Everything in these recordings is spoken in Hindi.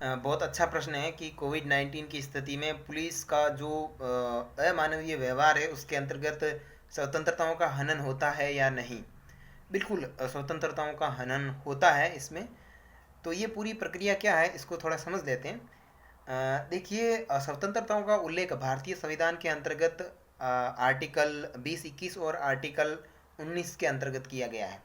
बहुत अच्छा प्रश्न है कि कोविड-19 की स्थिति में पुलिस का जो अमानवीय व्यवहार है उसके अंतर्गत स्वतंत्रताओं का हनन होता है या नहीं। बिल्कुल स्वतंत्रताओं का हनन होता है इसमें। तो ये पूरी प्रक्रिया क्या है इसको थोड़ा समझ लेते हैं। देखिए, स्वतंत्रताओं का उल्लेख भारतीय संविधान के अंतर्गत आर्टिकल 20-21 और आर्टिकल 19 के अंतर्गत किया गया है।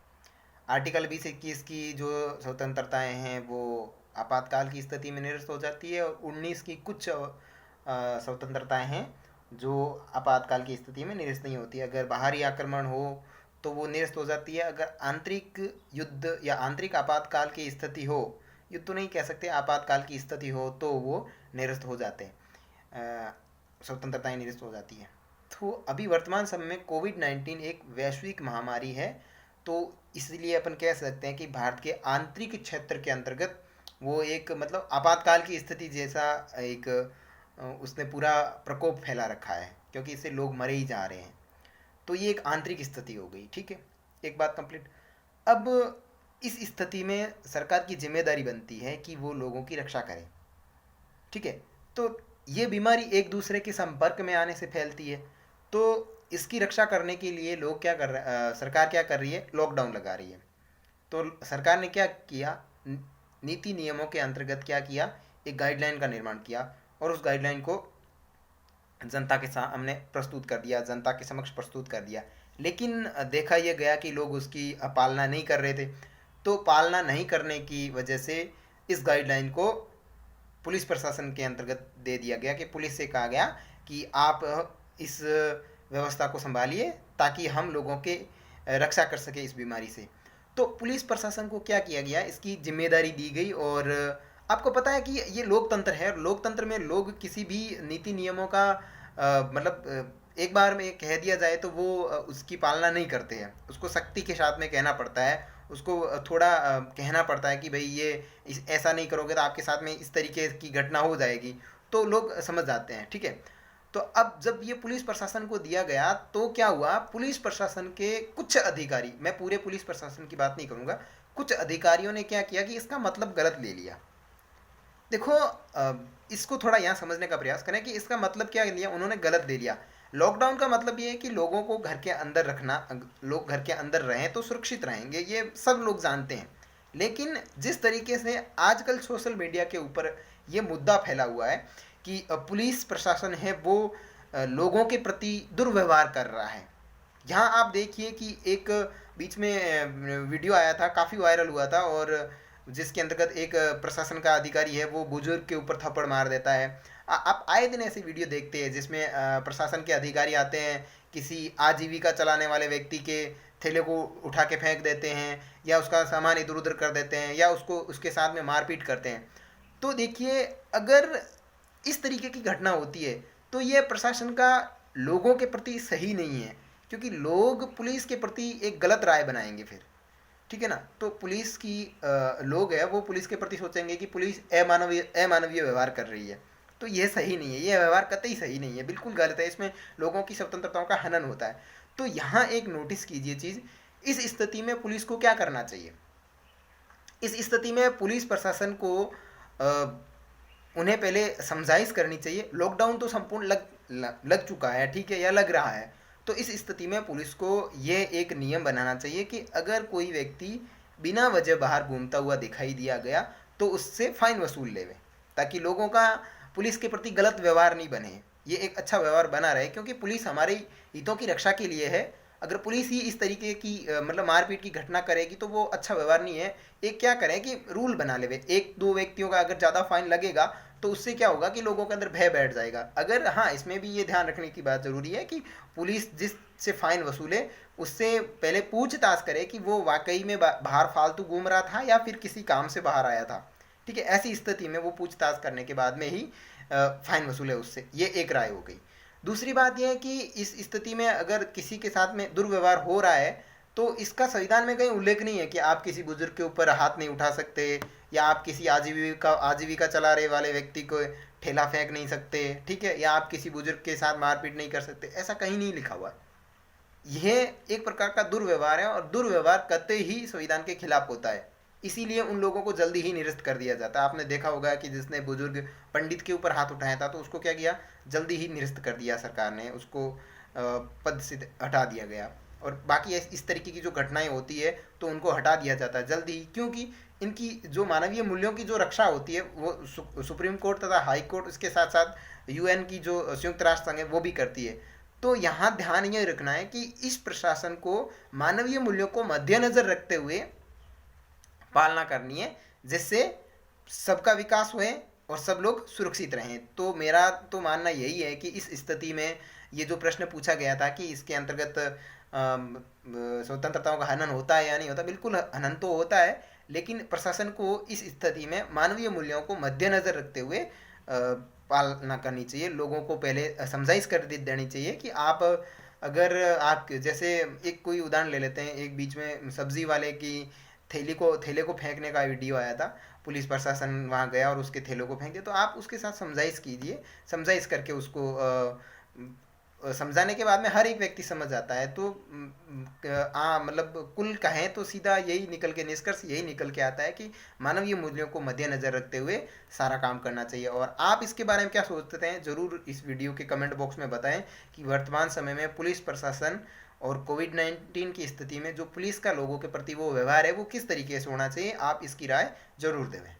आर्टिकल 20-21 की जो स्वतंत्रताएं हैं वो आपातकाल की स्थिति में निरस्त हो जाती है, और 19 की कुछ स्वतंत्रताएं हैं जो आपातकाल की स्थिति में निरस्त नहीं होती। अगर बाहरी आक्रमण हो तो वो निरस्त हो जाती है। अगर आंतरिक युद्ध या आंतरिक आपातकाल की स्थिति हो, युद्ध तो नहीं कह सकते, आपातकाल की स्थिति हो तो वो निरस्त हो जाते हैं, स्वतंत्रताएं निरस्त हो जाती है। तो अभी वर्तमान समय में कोविड-19 एक वैश्विक महामारी है। तो इसलिए अपन कह सकते हैं कि भारत के आंतरिक क्षेत्र के अंतर्गत वो एक मतलब आपातकाल की स्थिति जैसा एक उसने पूरा प्रकोप फैला रखा है, क्योंकि इससे लोग मरे ही जा रहे हैं। तो ये एक आंतरिक स्थिति हो गई, ठीक है। एक बात कंप्लीट। अब इस स्थिति में सरकार की जिम्मेदारी बनती है कि वो लोगों की रक्षा करे, ठीक है। तो ये बीमारी एक दूसरे के संपर्क में आने से फैलती है। तो इसकी रक्षा करने के लिए लोग क्या कर रहे, सरकार क्या कर रही है, लॉकडाउन लगा रही है। तो सरकार ने क्या किया, नीति नियमों के अंतर्गत क्या किया, एक गाइडलाइन का निर्माण किया, और उस गाइडलाइन को जनता के सामने प्रस्तुत कर दिया, जनता के समक्ष प्रस्तुत कर दिया। लेकिन देखा यह गया कि लोग उसकी पालना नहीं कर रहे थे। तो पालना नहीं करने की वजह से इस गाइडलाइन को पुलिस प्रशासन के अंतर्गत दे दिया गया, कि पुलिस से कहा गया कि आप इस व्यवस्था को संभालिए ताकि हम लोगों के रक्षा कर सके इस बीमारी से। तो पुलिस प्रशासन को क्या किया गया, इसकी जिम्मेदारी दी गई। और आपको पता है कि ये लोकतंत्र है, और लोकतंत्र में लोग किसी भी नीति नियमों का मतलब एक बार में कह दिया जाए तो वो उसकी पालना नहीं करते हैं। उसको सख्ती के साथ में कहना पड़ता है, उसको थोड़ा कहना पड़ता है कि भाई ये ऐसा नहीं करोगे तो आपके साथ में इस तरीके की घटना हो जाएगी। तो लोग समझ जाते हैं, ठीक है। तो अब जब ये पुलिस प्रशासन को दिया गया तो क्या हुआ, पुलिस प्रशासन के कुछ अधिकारी, मैं पूरे पुलिस प्रशासन की बात नहीं करूंगा, कुछ अधिकारियों ने क्या किया कि इसका मतलब गलत ले लिया। देखो, इसको थोड़ा यहाँ समझने का प्रयास करें कि इसका मतलब क्या लिया उन्होंने, गलत ले लिया। लॉकडाउन का मतलब ये है कि लोगों को घर के अंदर रखना, लोग घर के अंदर रहें तो सुरक्षित रहेंगे, ये सब लोग जानते हैं। लेकिन जिस तरीके से आजकल सोशल मीडिया के ऊपर ये मुद्दा फैला हुआ है कि पुलिस प्रशासन है वो लोगों के प्रति दुर्व्यवहार कर रहा है। यहाँ आप देखिए कि एक बीच में वीडियो आया था, काफ़ी वायरल हुआ था, और जिसके अंतर्गत एक प्रशासन का अधिकारी है वो बुजुर्ग के ऊपर थप्पड़ मार देता है। आप आए दिन ऐसी वीडियो देखते हैं जिसमें प्रशासन के अधिकारी आते हैं, किसी आजीविका चलाने वाले व्यक्ति के थैले को उठा के फेंक देते हैं, या उसका सामान इधर उधर कर देते हैं, या उसको उसके साथ में मारपीट करते हैं। तो देखिए, अगर इस तरीके की घटना होती है तो ये प्रशासन का लोगों के प्रति सही नहीं है, क्योंकि लोग पुलिस के प्रति एक गलत राय बनाएंगे फिर, ठीक है ना। तो पुलिस की लोग है वो पुलिस के प्रति सोचेंगे कि पुलिस अमानवीय व्यवहार कर रही है। तो ये सही नहीं है, ये व्यवहार कतई सही नहीं है, बिल्कुल गलत है, इसमें लोगों की स्वतंत्रताओं का हनन होता है। तो यहाँ एक नोटिस कीजिए चीज़, इस स्थिति में पुलिस को क्या करना चाहिए। इस स्थिति में पुलिस प्रशासन को उन्हें पहले समझाइश करनी चाहिए। लॉकडाउन तो संपूर्ण लग चुका है, ठीक है, या लग रहा है। तो इस स्थिति में पुलिस को ये एक नियम बनाना चाहिए कि अगर कोई व्यक्ति बिना वजह बाहर घूमता हुआ दिखाई दिया गया तो उससे फाइन वसूल लेवे, ताकि लोगों का पुलिस के प्रति गलत व्यवहार नहीं बने, ये एक अच्छा व्यवहार बना रहे, क्योंकि पुलिस हमारे हितों की रक्षा के लिए है। अगर पुलिस ही इस तरीके की मतलब मारपीट की घटना करेगी तो वो अच्छा व्यवहार नहीं है। एक क्या करें कि रूल बना ले, एक दो व्यक्तियों का अगर ज़्यादा फाइन लगेगा तो उससे क्या होगा कि लोगों के अंदर भय बैठ जाएगा। अगर हाँ, इसमें भी ये ध्यान रखने की बात ज़रूरी है कि पुलिस जिससे फाइन वसूले उससे पहले पूछताछ करे कि वो वाकई में बाहर फालतू घूम रहा था या फिर किसी काम से बाहर आया था, ठीक है। ऐसी स्थिति में वो पूछताछ करने के बाद में ही फाइन वसूले उससे, ये एक राय हो गई। दूसरी बात यह है कि इस स्थिति में अगर किसी के साथ में दुर्व्यवहार हो रहा है तो इसका संविधान में कहीं उल्लेख नहीं है कि आप किसी बुजुर्ग के ऊपर हाथ नहीं उठा सकते, या आप किसी आजीविका चला रहे वाले व्यक्ति को ठेला फेंक नहीं सकते, ठीक है, या आप किसी बुजुर्ग के साथ मारपीट नहीं कर सकते, ऐसा कहीं नहीं लिखा हुआ। यह एक प्रकार का दुर्व्यवहार है, और दुर्व्यवहार कतई ही संविधान के खिलाफ होता है। इसीलिए उन लोगों को जल्दी ही निरस्त कर दिया जाता है। आपने देखा होगा कि जिसने बुजुर्ग पंडित के ऊपर हाथ उठाया था तो उसको क्या किया, जल्दी ही निरस्त कर दिया सरकार ने, उसको पद से हटा दिया गया। और बाकी इस तरीके की जो घटनाएं होती है तो उनको हटा दिया जाता है जल्दी ही, क्योंकि इनकी जो मानवीय मूल्यों की जो रक्षा होती है वो सुप्रीम कोर्ट तथा हाई कोर्ट, उसके साथ साथ यूएन की जो संयुक्त राष्ट्र संघ है वो भी करती है। तो यहाँ ध्यान ये रखना है कि इस प्रशासन को मानवीय मूल्यों को मद्देनजर रखते हुए पालना करनी है, जिससे सबका विकास हुए और सब लोग सुरक्षित रहें। तो मेरा तो मानना यही है कि इस स्थिति में ये जो प्रश्न पूछा गया था कि इसके अंतर्गत स्वतंत्रताओं का हनन होता है या नहीं होता, बिल्कुल हनन तो होता है, लेकिन प्रशासन को इस स्थिति में मानवीय मूल्यों को मद्देनजर रखते हुए पालना करनी चाहिए। लोगों को पहले समझाइश कर देनी चाहिए कि आप, अगर आप जैसे एक कोई उदाहरण ले लेते हैं, एक बीच में सब्जी वाले की थैले को फेंकने का वीडियो आया था, पुलिस प्रशासन वहाँ गया और उसके थैलों को फेंक दिया। तो आप उसके साथ समझाइश कीजिए, समझाइश करके उसको समझाने के बाद में हर एक व्यक्ति समझ आता है। तो मतलब कुल कहें तो सीधा यही निकल के, निष्कर्ष यही निकल के आता है कि मानवीय मूल्यों को मद्देनजर रखते हुए सारा काम करना चाहिए। और आप इसके बारे में क्या सोचते हैं, ज़रूर इस वीडियो के कमेंट बॉक्स में बताएं कि वर्तमान समय में पुलिस प्रशासन और कोविड-19 की स्थिति में जो पुलिस का लोगों के प्रति वो व्यवहार है वो किस तरीके से होना चाहिए। आप इसकी राय जरूर देवें।